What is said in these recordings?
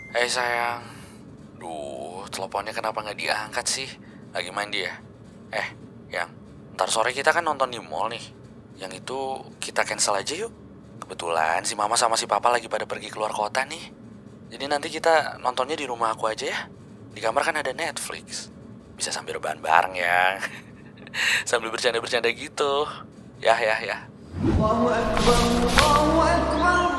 Hei sayang, teleponnya kenapa nggak diangkat sih? Lagi mandi ya? Yang, ntar sore kita kan nonton di mall nih. Yang itu kita cancel aja yuk. Kebetulan si mama sama si papa lagi pada pergi keluar kota nih. Jadi nanti kita nontonnya di rumah aku aja ya. Di kamar kan ada Netflix. Bisa sambil rebahan bareng ya. Sambil bercanda-bercanda gitu. Ya. Allahu Akbar, Allahu Akbar.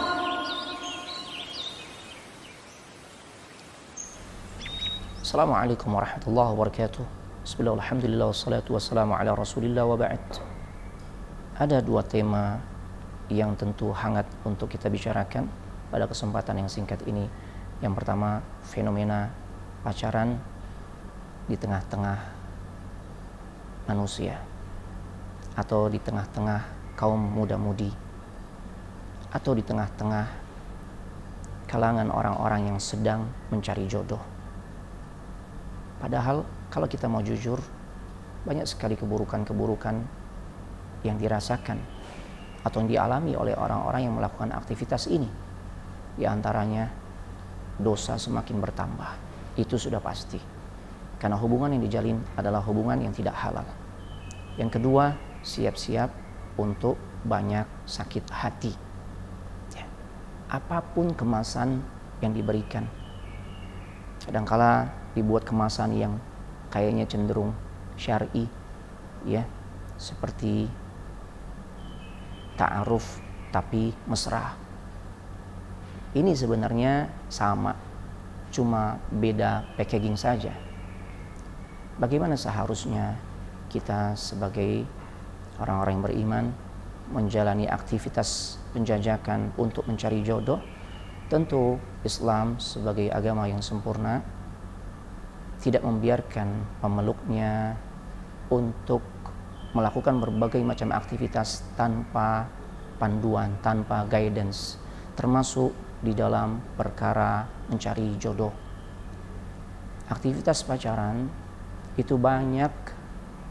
Assalamualaikum warahmatullahi wabarakatuh. Bismillah, alhamdulillah, wassalatu wassalamu ala rasulillah wa ba'd. Ada dua tema yang tentu hangat untuk kita bicarakan pada kesempatan yang singkat ini. Yang pertama, fenomena pacaran di tengah-tengah manusia, atau di tengah-tengah kaum muda-mudi, atau di tengah-tengah kalangan orang-orang yang sedang mencari jodoh. Padahal kalau kita mau jujur, banyak sekali keburukan-keburukan yang dirasakan atau yang dialami oleh orang-orang yang melakukan aktivitas ini. Di antaranya dosa semakin bertambah. Itu sudah pasti. Karena hubungan yang dijalin adalah hubungan yang tidak halal. Yang kedua, siap-siap untuk banyak sakit hati. Apapun kemasan yang diberikan, kadangkala dibuat kemasan yang kayaknya cenderung syar'i, ya, seperti ta'aruf tapi mesra. Ini sebenarnya sama, cuma beda packaging saja. Bagaimana seharusnya kita sebagai orang-orang yang beriman menjalani aktivitas penjajakan untuk mencari jodoh? Tentu Islam sebagai agama yang sempurna tidak membiarkan pemeluknya untuk melakukan berbagai macam aktivitas tanpa panduan, tanpa guidance, termasuk di dalam perkara mencari jodoh. Aktivitas pacaran itu banyak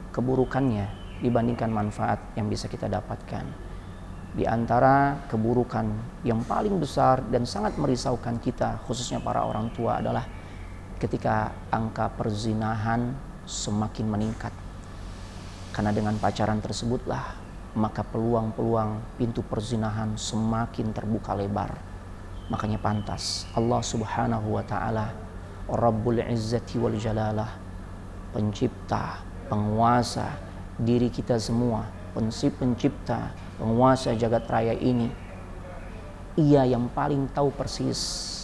keburukannya dibandingkan manfaat yang bisa kita dapatkan. Di antara keburukan yang paling besar dan sangat merisaukan kita, khususnya para orang tua, adalah ketika angka perzinahan semakin meningkat. Karena dengan pacaran tersebutlah maka peluang-peluang pintu perzinahan semakin terbuka lebar. Makanya pantas Allah Subhanahu wa taala, Rabbul Izzati wal Jalalah, pencipta, penguasa diri kita semua, pencipta, penguasa jagat raya ini, Ia yang paling tahu persis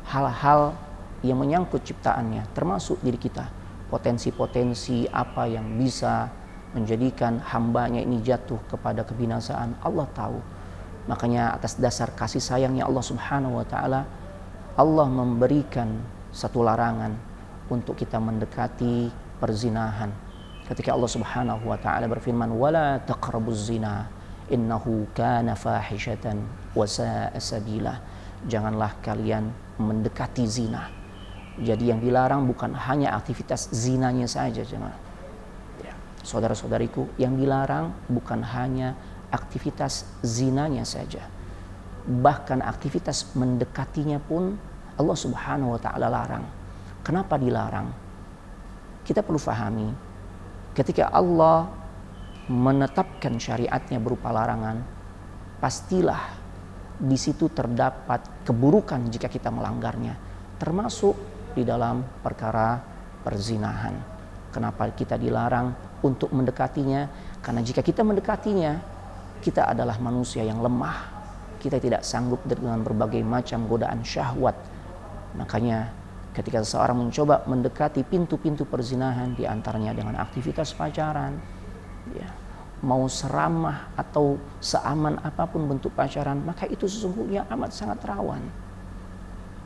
hal-hal yang menyangkut ciptaannya, termasuk diri kita. Potensi-potensi apa yang bisa menjadikan hambanya ini jatuh kepada kebinasaan, Allah tahu. Makanya atas dasar kasih sayangnya Allah Subhanahu wa ta'ala, Allah memberikan satu larangan untuk kita mendekati perzinahan. Ketika Allah Subhanahu wa ta'ala berfirman, "Wala taqrabuz zina, innahu kana fahishatan wa sa'a sabila." Janganlah kalian mendekati zina. Jadi yang dilarang bukan hanya aktivitas zinanya saja, jemaah. Ya, saudara-saudariku, yang dilarang bukan hanya aktivitas zinanya saja. Bahkan aktivitas mendekatinya pun Allah Subhanahu wa ta'ala larang. Kenapa dilarang? Kita perlu fahami, ketika Allah menetapkan syariatnya berupa larangan, pastilah di situ terdapat keburukan jika kita melanggarnya, termasuk di dalam perkara perzinahan. Kenapa kita dilarang untuk mendekatinya? Karena jika kita mendekatinya, kita adalah manusia yang lemah. Kita tidak sanggup dengan berbagai macam godaan syahwat. Makanya ketika seseorang mencoba mendekati pintu-pintu perzinahan, di antaranya dengan aktivitas pacaran, ya, mau seramah atau seaman apapun bentuk pacaran, maka itu sesungguhnya amat sangat rawan.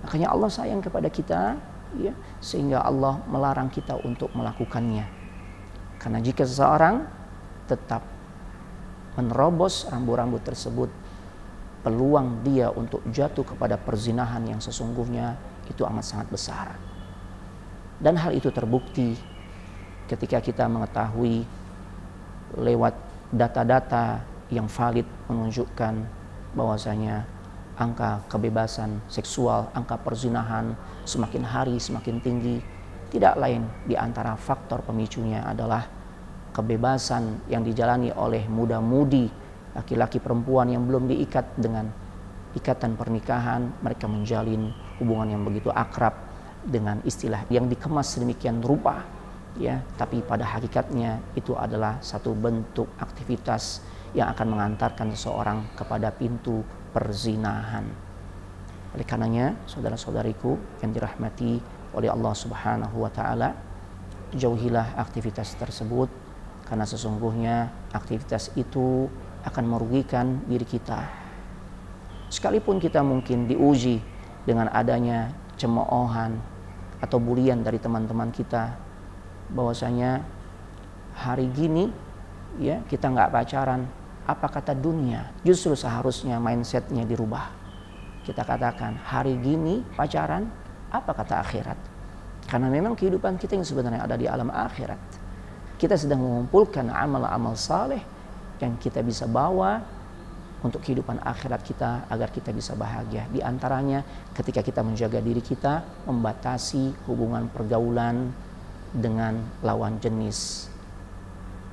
Makanya Allah sayang kepada kita, ya, sehingga Allah melarang kita untuk melakukannya. Karena jika seseorang tetap menerobos rambu-rambu tersebut, peluang dia untuk jatuh kepada perzinahan yang sesungguhnya itu amat sangat besar. Dan hal itu terbukti ketika kita mengetahui lewat data-data yang valid menunjukkan bahwasanya angka kebebasan seksual, angka perzinahan semakin hari semakin tinggi. Tidak lain di antara faktor pemicunya adalah kebebasan yang dijalani oleh muda-mudi, laki-laki perempuan yang belum diikat dengan ikatan pernikahan. Mereka menjalin hubungan yang begitu akrab dengan istilah yang dikemas sedemikian rupa, ya, tapi pada hakikatnya itu adalah satu bentuk aktivitas yang akan mengantarkan seseorang kepada pintu perzinahan. Oleh karenanya, saudara-saudariku yang dirahmati oleh Allah Subhanahu wa taala, jauhilah aktivitas tersebut karena sesungguhnya aktivitas itu akan merugikan diri kita. Sekalipun kita mungkin diuji dengan adanya cemoohan atau bulian dari teman-teman kita, bahwasanya hari gini ya kita nggak pacaran, apa kata dunia? Justru seharusnya mindsetnya dirubah. Kita katakan hari gini pacaran, apa kata akhirat? Karena memang kehidupan kita yang sebenarnya ada di alam akhirat. Kita sedang mengumpulkan amal-amal saleh yang kita bisa bawa untuk kehidupan akhirat kita agar kita bisa bahagia. Di antaranya ketika kita menjaga diri kita, membatasi hubungan pergaulan dengan lawan jenis.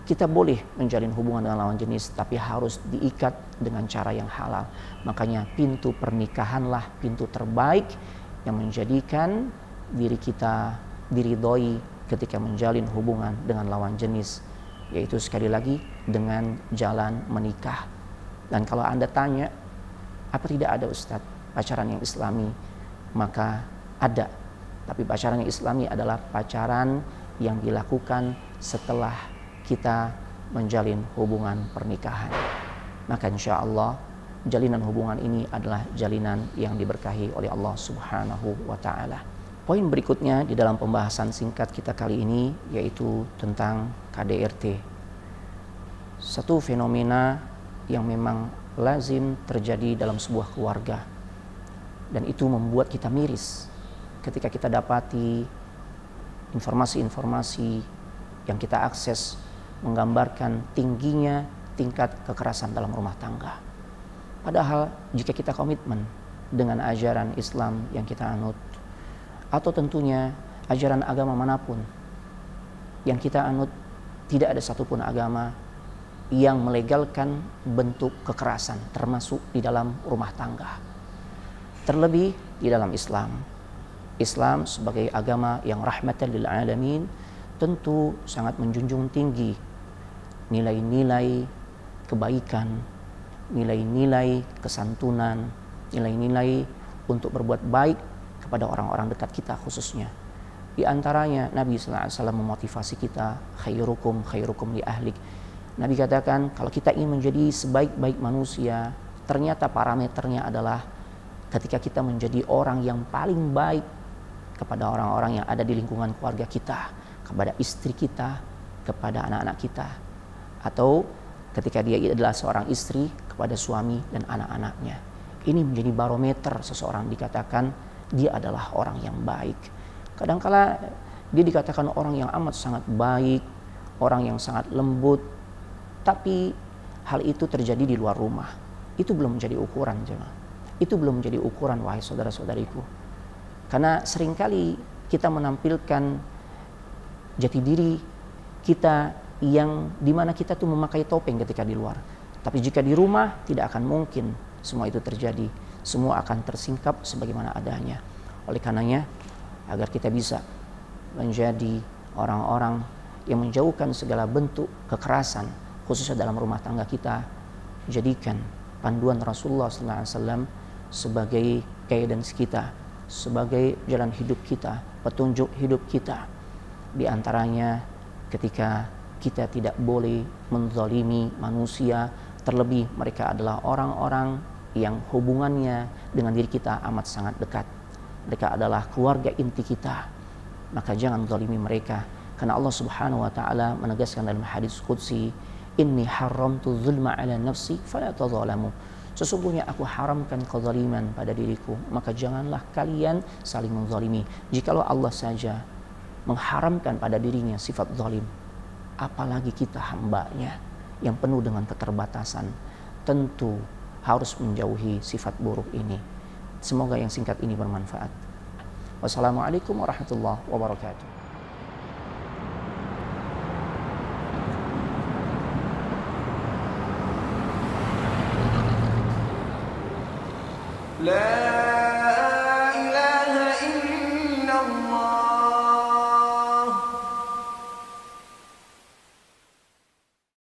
Kita boleh menjalin hubungan dengan lawan jenis, tapi harus diikat dengan cara yang halal. Makanya pintu pernikahanlah pintu terbaik yang menjadikan diri kita diridhoi ketika menjalin hubungan dengan lawan jenis, yaitu sekali lagi dengan jalan menikah. Dan kalau Anda tanya, apa tidak ada Ustadz pacaran yang islami? Maka ada. Tapi pacaran yang islami adalah pacaran yang dilakukan setelah kita menjalin hubungan pernikahan. Maka insya Allah jalinan hubungan ini adalah jalinan yang diberkahi oleh Allah Subhanahu wa ta'ala. Poin berikutnya di dalam pembahasan singkat kita kali ini yaitu tentang KDRT. Satu fenomena yang memang lazim terjadi dalam sebuah keluarga, dan itu membuat kita miris ketika kita dapati informasi-informasi yang kita akses menggambarkan tingginya tingkat kekerasan dalam rumah tangga. Padahal jika kita komitmen dengan ajaran Islam yang kita anut, atau tentunya ajaran agama manapun yang kita anut, tidak ada satupun agama yang melegalkan bentuk kekerasan termasuk di dalam rumah tangga. Terlebih di dalam Islam. Islam sebagai agama yang rahmatan lil alamin tentu sangat menjunjung tinggi nilai-nilai kebaikan, nilai-nilai kesantunan, nilai-nilai untuk berbuat baik kepada orang-orang dekat kita khususnya. Di antaranya Nabi sallallahu alaihi wasallam memotivasi kita, khairukum li ahlik. Nabi katakan kalau kita ingin menjadi sebaik-baik manusia, ternyata parameternya adalah ketika kita menjadi orang yang paling baik kepada orang-orang yang ada di lingkungan keluarga kita, kepada istri kita, kepada anak-anak kita, atau ketika dia adalah seorang istri kepada suami dan anak-anaknya. Ini menjadi barometer seseorang dikatakan dia adalah orang yang baik. Kadangkala dia dikatakan orang yang amat sangat baik, orang yang sangat lembut, tapi hal itu terjadi di luar rumah. Itu belum menjadi ukuran, jemaah. Itu belum menjadi ukuran, wahai saudara-saudariku. Karena seringkali kita menampilkan jati diri kita yang dimana kita tuh memakai topeng ketika di luar. Tapi jika di rumah tidak akan mungkin semua itu terjadi. Semua akan tersingkap sebagaimana adanya. Oleh karenanya, agar kita bisa menjadi orang-orang yang menjauhkan segala bentuk kekerasan, khususnya dalam rumah tangga kita, jadikan panduan Rasulullah SAW sebagai guidance kita, sebagai jalan hidup kita, petunjuk hidup kita. Di antaranya ketika kita tidak boleh menzalimi manusia, terlebih mereka adalah orang-orang yang hubungannya dengan diri kita amat sangat dekat. Mereka adalah keluarga inti kita. Maka jangan zalimi mereka. Karena Allah Subhanahu wa taala menegaskan dalam hadis qudsi, "Inni haramtu zulma 'ala nafsi fala tadzalamu." Sesungguhnya aku haramkan kezaliman pada diriku, maka janganlah kalian saling menzalimi. Jikalau Allah saja mengharamkan pada dirinya sifat zalim, apalagi kita hambanya yang penuh dengan keterbatasan. Tentu harus menjauhi sifat buruk ini. Semoga yang singkat ini bermanfaat. Wassalamualaikum warahmatullahi wabarakatuh. لا